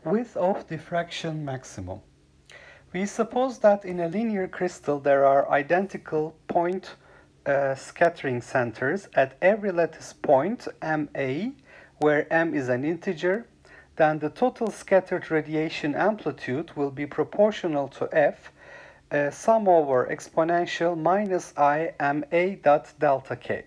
Width of diffraction maximum. We suppose that in a linear crystal there are identical point scattering centers at every lattice point MA, where M is an integer. Then the total scattered radiation amplitude will be proportional to F, sum over exponential minus I MA dot delta K.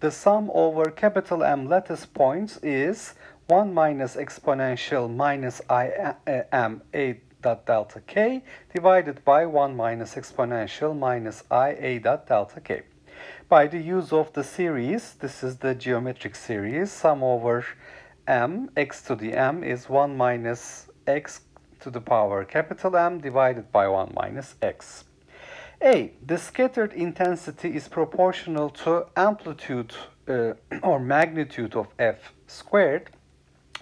The sum over capital M lattice points is 1 minus exponential minus I M A dot delta K divided by 1 minus exponential minus I A dot delta K. By the use of the series, this is the geometric series, sum over M, x to the M is 1 minus x to the power capital M divided by 1 minus x. A. The scattered intensity is proportional to amplitude or magnitude of F squared.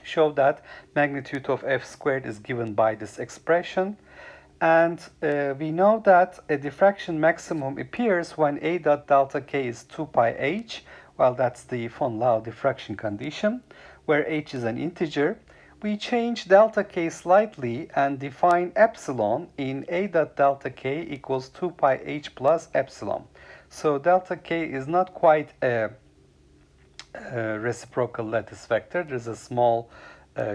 Show that magnitude of F squared is given by this expression. And we know that a diffraction maximum appears when A dot delta K is 2 pi h. Well, that's the von Laue diffraction condition, where h is an integer. We change delta K slightly and define epsilon in A dot delta K equals 2 pi h plus epsilon. So delta K is not quite a reciprocal lattice vector. There's a small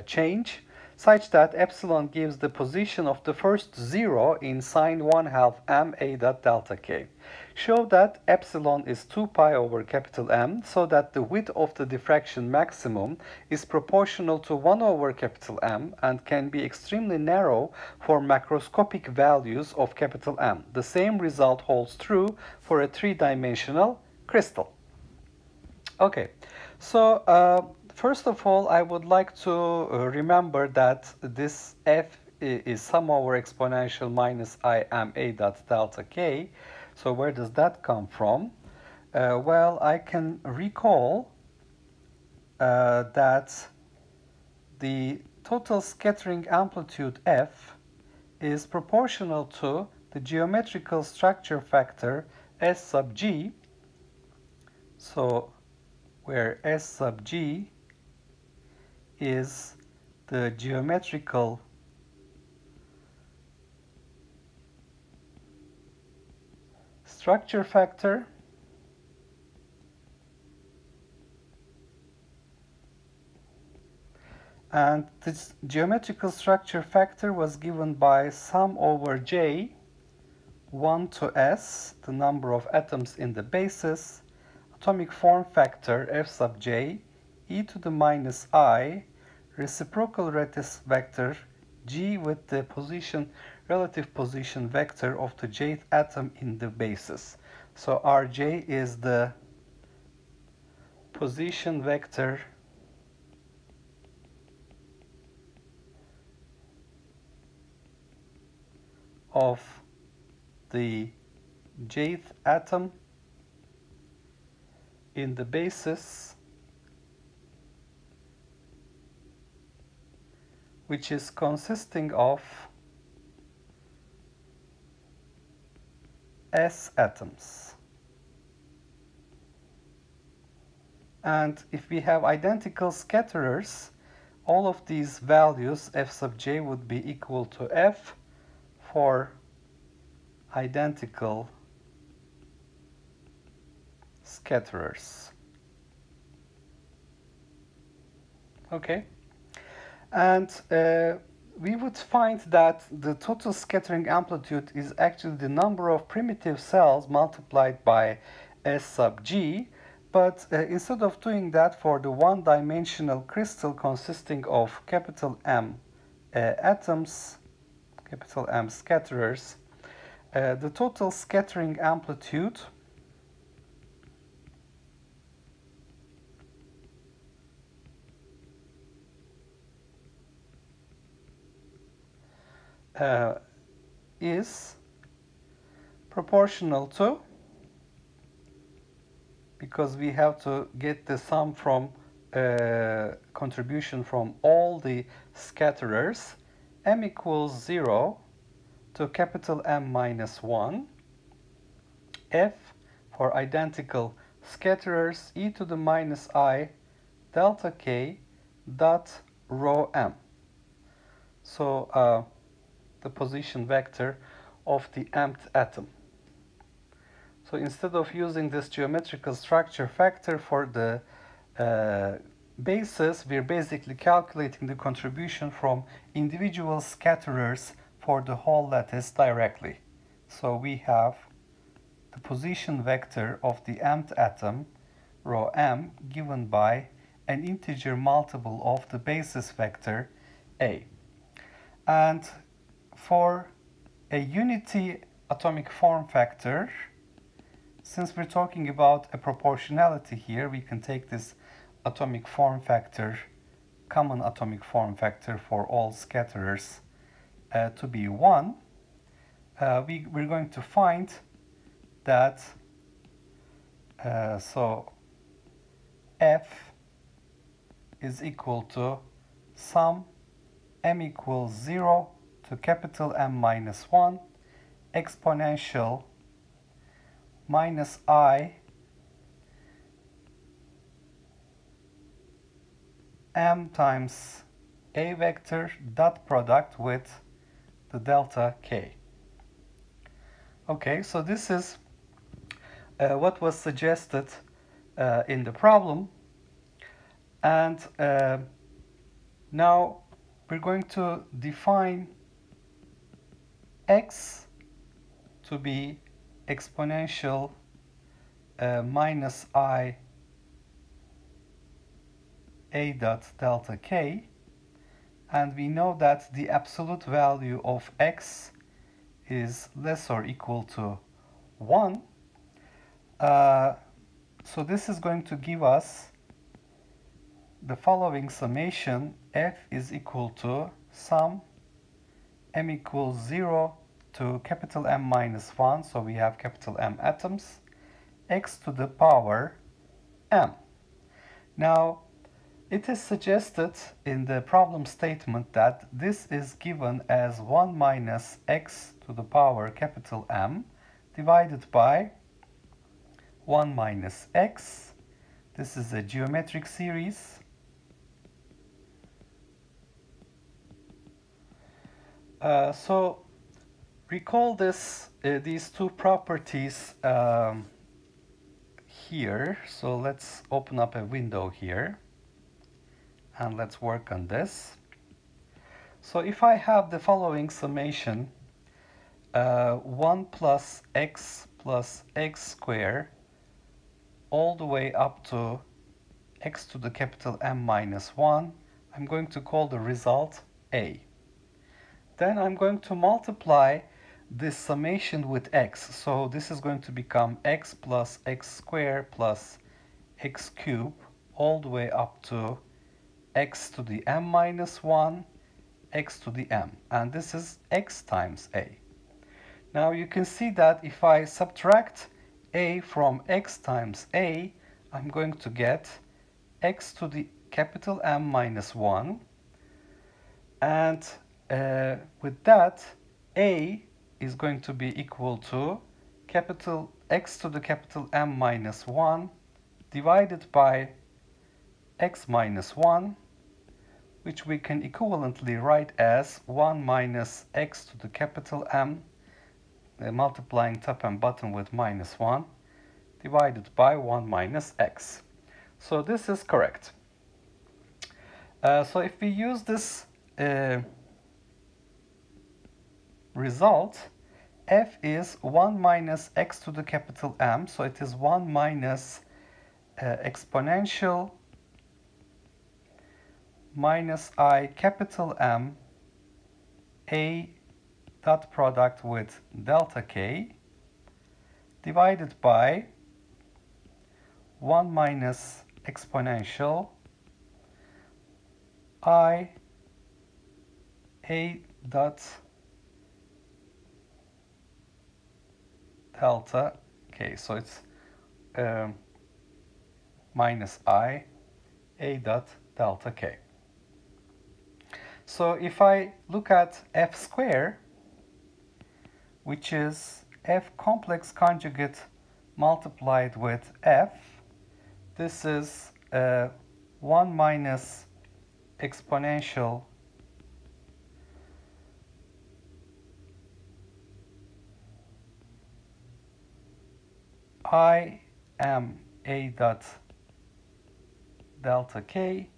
change such that epsilon gives the position of the first zero in sine 1/2 m A dot delta K. Show that epsilon is 2 pi over capital M, so that the width of the diffraction maximum is proportional to 1 over capital M and can be extremely narrow for macroscopic values of capital M. The same result holds true for a three-dimensional crystal. Okay, so first of all, I would like to remember that this F is sum over exponential minus I M A dot delta K. So where does that come from? Well, I can recall that the total scattering amplitude F is proportional to the geometrical structure factor S sub G. So where S sub G is the geometrical structure factor and this geometrical structure factor was given by sum over J 1 to S, the number of atoms in the basis, atomic form factor F sub J e to the minus I, reciprocal lattice vector G with the relative position vector of the jth atom in the basis. So Rj is the position vector of the jth atom in the basis, which is consisting of S atoms. And if we have identical scatterers, all of these values F sub J would be equal to F for identical scatterers. Okay, and we would find that the total scattering amplitude is actually the number of primitive cells multiplied by S sub G, but instead of doing that for the one-dimensional crystal consisting of capital M atoms, capital M scatterers, the total scattering amplitude is proportional to, because we have to get the sum from contribution from all the scatterers, m equals 0 to capital M minus 1, F for identical scatterers e to the minus I delta K dot rho m. So the position vector of the mth atom. So instead of using this geometrical structure factor for the bases, we're basically calculating the contribution from individual scatterers for the whole lattice directly. So we have the position vector of the mth atom, rho m, given by an integer multiple of the basis vector A. And for a unity atomic form factor, since we're talking about a proportionality here, we can take this atomic form factor, common atomic form factor for all scatterers to be 1. We're going to find that so f is equal to sum m equals 0 to capital M minus 1 exponential minus I m times a vector dot product with the delta k. Okay, so this is what was suggested in the problem, and now we're going to define x to be exponential minus I a dot delta k, and we know that the absolute value of x is less or equal to 1. So this is going to give us the following summation: f is equal to sum m equals 0 to capital M minus 1, so we have capital M atoms, x to the power m. Now, it is suggested in the problem statement that this is given as 1 minus x to the power capital M divided by 1 minus x. This is a geometric series. So recall these two properties here. So let's open up a window here and let's work on this. So if I have the following summation, 1 plus x squared all the way up to x to the capital M minus 1, I'm going to call the result A. Then I'm going to multiply this summation with x. So this is going to become x plus x squared plus x cubed all the way up to x to the m minus 1, x to the m. And this is x times a. Now you can see that if I subtract a from x times a, I'm going to get x to the capital M minus 1. And with that, a is going to be equal to capital x to the capital M minus 1 divided by x minus 1, which we can equivalently write as 1 minus x to the capital M, multiplying top and bottom with minus 1, divided by 1 minus x. So this is correct. So if we use this result, f is 1 minus x to the capital M, so it is 1 minus exponential minus I capital M a dot product with delta k divided by 1 minus exponential I a dot delta k. So it's minus I a dot delta k. So if I look at f squared, which is f complex conjugate multiplied with f, this is 1 minus exponential I am A dot delta K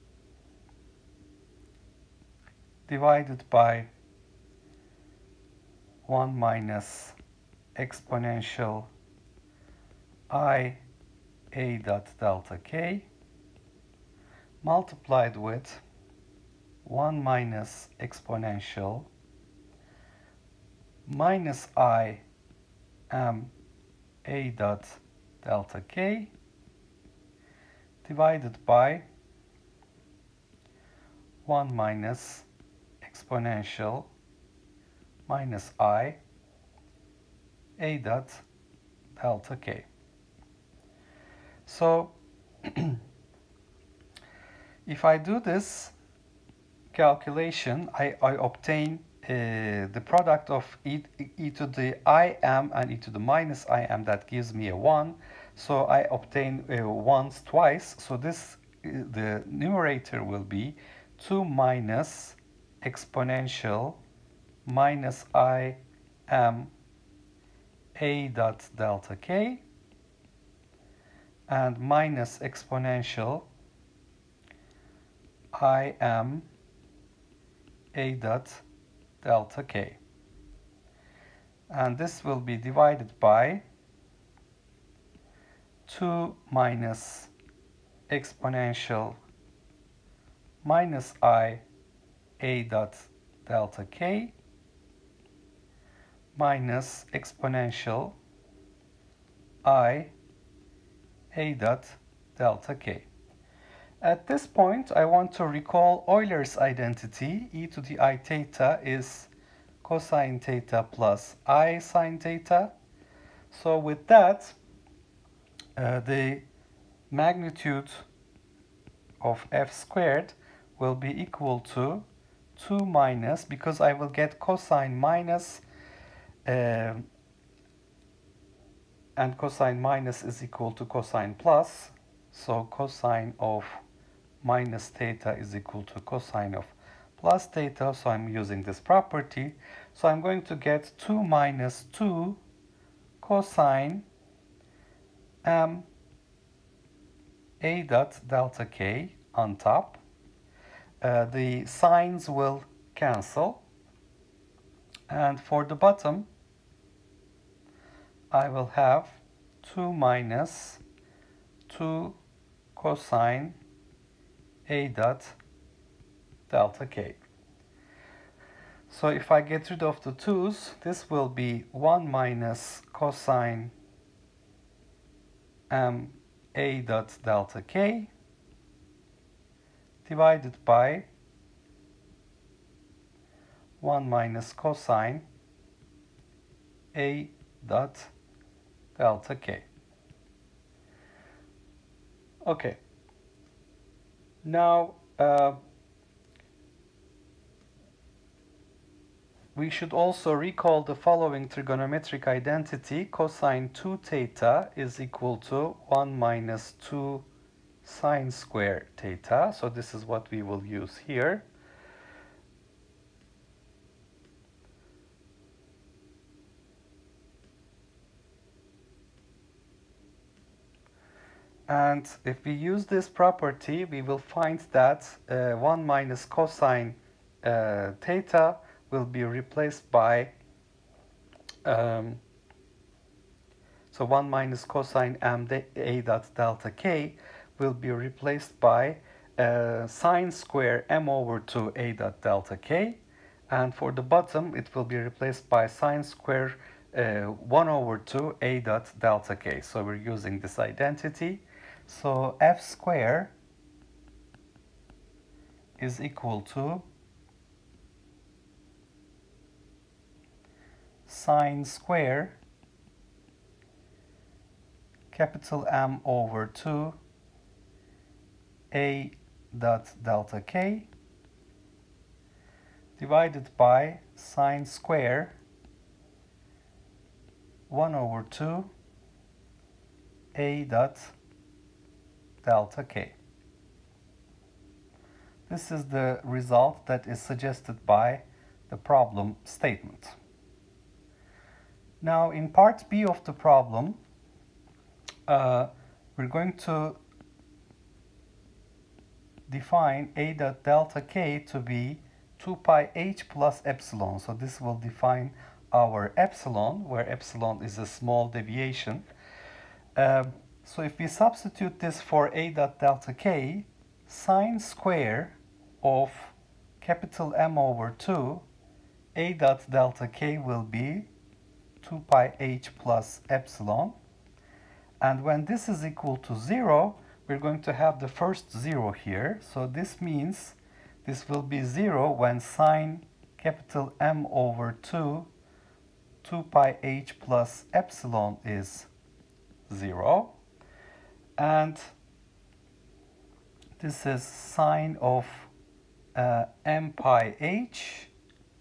divided by 1 minus exponential I A dot delta K multiplied with 1 minus exponential minus I am A dot delta K divided by 1 minus exponential minus I A dot delta K. So if I do this calculation, I obtain the product of e to the im and e to the minus im. That gives me a 1. So I obtain 1s twice. So this the numerator will be 2 minus exponential minus I m A dot delta K and minus exponential I m A dot delta K. And this will be divided by 2 minus exponential minus I A dot delta K minus exponential I A dot delta K. At this point, I want to recall Euler's identity. E to the I theta is cosine theta plus I sine theta. So with that, the magnitude of f squared will be equal to 2 minus, because I will get cosine minus, and cosine minus is equal to cosine plus. So cosine of minus theta is equal to cosine of plus theta. So I'm using this property. So I'm going to get 2 minus 2 cosine m A dot delta K on top. The signs will cancel. And for the bottom, I will have 2 minus 2 cosine A dot delta K. So if I get rid of the 2's, this will be 1 minus cosine m A dot delta K divided by 1 minus cosine A dot delta K. Okay. Now we should also recall the following trigonometric identity. Cosine 2 theta is equal to 1 minus 2 sine square theta. So this is what we will use here. And if we use this property, we will find that 1 minus cosine theta will be replaced by, so 1 minus cosine m A dot delta K will be replaced by sine square m over 2 A dot delta K. And for the bottom, it will be replaced by sine square 1 over 2 A dot delta K. So we're using this identity. So f square is equal to sine square capital M over 2 A dot delta K divided by sine square 1 over 2 A dot delta K. This is the result that is suggested by the problem statement. Now in part B of the problem, we're going to define a dot delta k to be 2 pi h plus epsilon. So this will define our epsilon, where epsilon is a small deviation. So if we substitute this for a dot delta k, sine square of capital M over 2, a dot delta k will be 2 pi h plus epsilon. And when this is equal to 0, we're going to have the first 0 here. So this means this will be 0 when sine capital M over 2 pi h plus epsilon is 0. And this is sine of m pi h,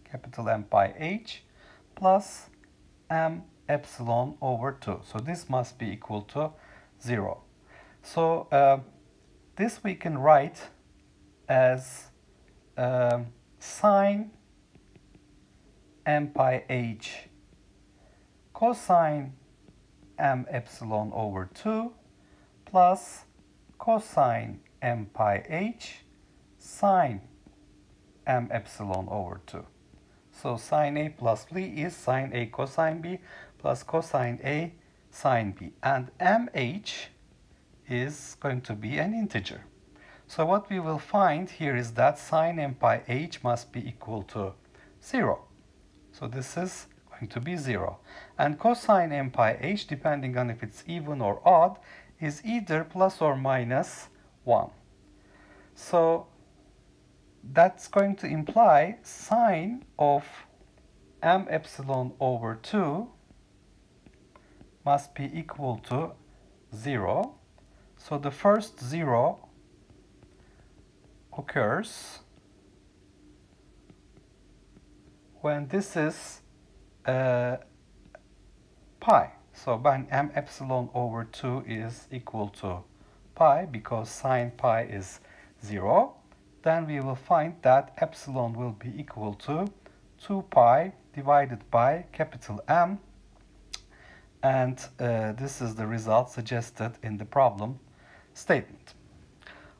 capital M pi h, plus m epsilon over 2. So this must be equal to 0. So this we can write as sine m pi h cosine m epsilon over 2 plus cosine m pi h sine m epsilon over 2. So sine A plus B is sine A cosine B plus cosine A sine B. And mh is going to be an integer. So what we will find here is that sine m pi h must be equal to 0. So this is going to be 0. And cosine m pi h, depending on if it's even or odd, is either plus or minus 1. So that's going to imply sine of m epsilon over 2 must be equal to 0. So the first 0 occurs when this is pi. So when m epsilon over 2 is equal to pi, because sine pi is 0, then we will find that epsilon will be equal to 2 pi divided by capital M. And this is the result suggested in the problem statement.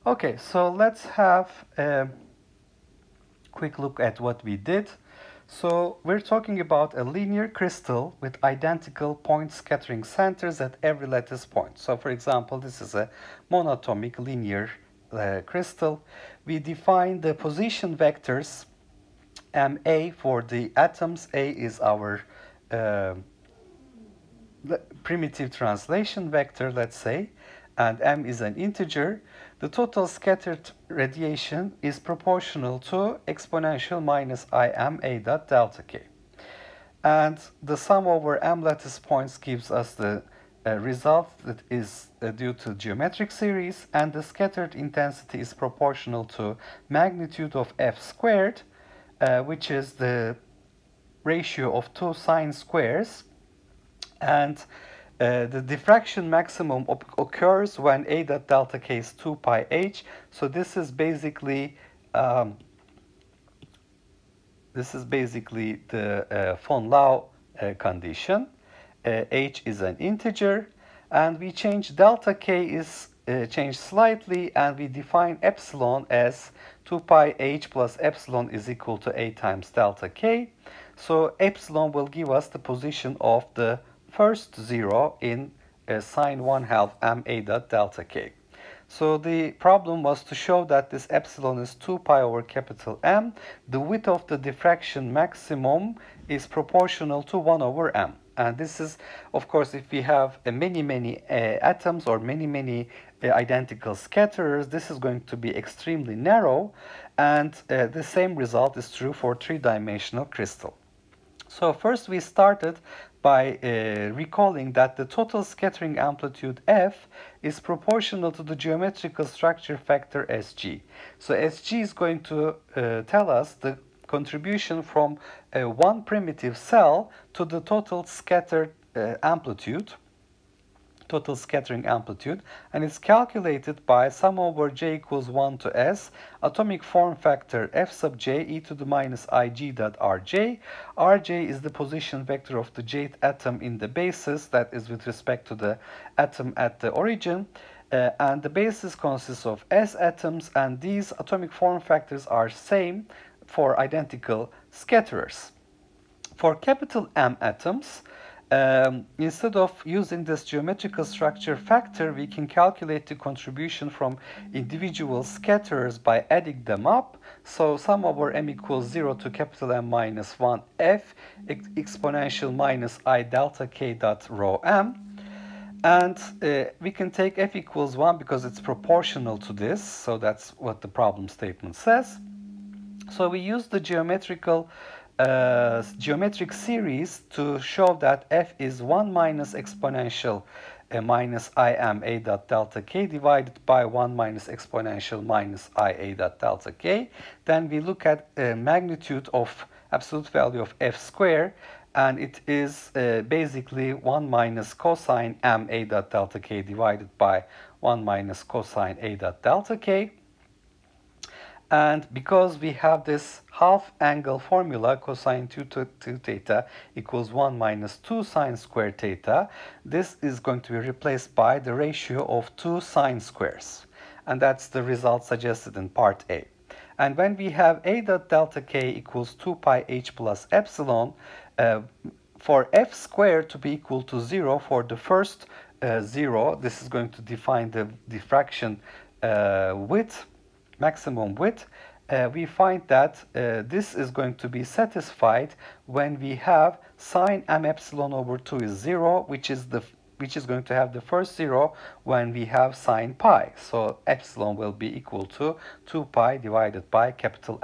Okay, so let's have a quick look at what we did. So we're talking about a linear crystal with identical point scattering centers at every lattice point. So for example, this is a monatomic linear crystal. We define the position vectors MA for the atoms. A is our primitive translation vector, let's say, and m is an integer. The total scattered radiation is proportional to exponential minus im a dot delta k. And the sum over m lattice points gives us the result that is due to geometric series, and the scattered intensity is proportional to magnitude of f squared, which is the ratio of two sine squares. And the diffraction maximum occurs when a dot delta k is 2 pi h. So this is basically the von Laue condition. H is an integer, and we change delta k is changed slightly, and we define epsilon as 2 pi h plus epsilon is equal to a times delta k. So epsilon will give us the position of the first 0 in sine 1/2 m a dot delta k. So the problem was to show that this epsilon is 2 pi over capital M. The width of the diffraction maximum is proportional to 1 over m. And this is, of course, if we have many atoms or many identical scatterers, this is going to be extremely narrow. And the same result is true for three-dimensional crystal. So first we started by recalling that the total scattering amplitude f is proportional to the geometrical structure factor Sg. So Sg is going to tell us the contribution from one primitive cell to the total scattered amplitude. total scattering amplitude, and it's calculated by sum over j equals 1 to s, atomic form factor f sub j e to the minus ig dot rj. Rj is the position vector of the jth atom in the basis, that is with respect to the atom at the origin. And the basis consists of s atoms, and these atomic form factors are same for identical scatterers. For capital M atoms, instead of using this geometrical structure factor, we can calculate the contribution from individual scatterers by adding them up. So sum over m equals 0 to capital M minus 1 f exponential minus I delta k dot rho m. And we can take f equals 1 because it's proportional to this. So that's what the problem statement says. So we use the geometric series to show that f is 1 minus exponential minus im a dot delta k divided by 1 minus exponential minus I a dot delta k. Then we look at magnitude of absolute value of f square, and it is basically 1 minus cosine m a dot delta k divided by 1 minus cosine a dot delta k. And because we have this half angle formula, cosine 2 theta equals 1 minus 2 sine squared theta, this is going to be replaced by the ratio of 2 sine squares. And that's the result suggested in part A. And when we have a dot delta k equals 2 pi h plus epsilon, for f squared to be equal to 0 for the first 0, this is going to define the diffraction width, maximum width. We find that this is going to be satisfied when we have sine m epsilon over 2 is 0, which is going to have the first 0 when we have sine pi. So epsilon will be equal to 2 pi divided by capital M.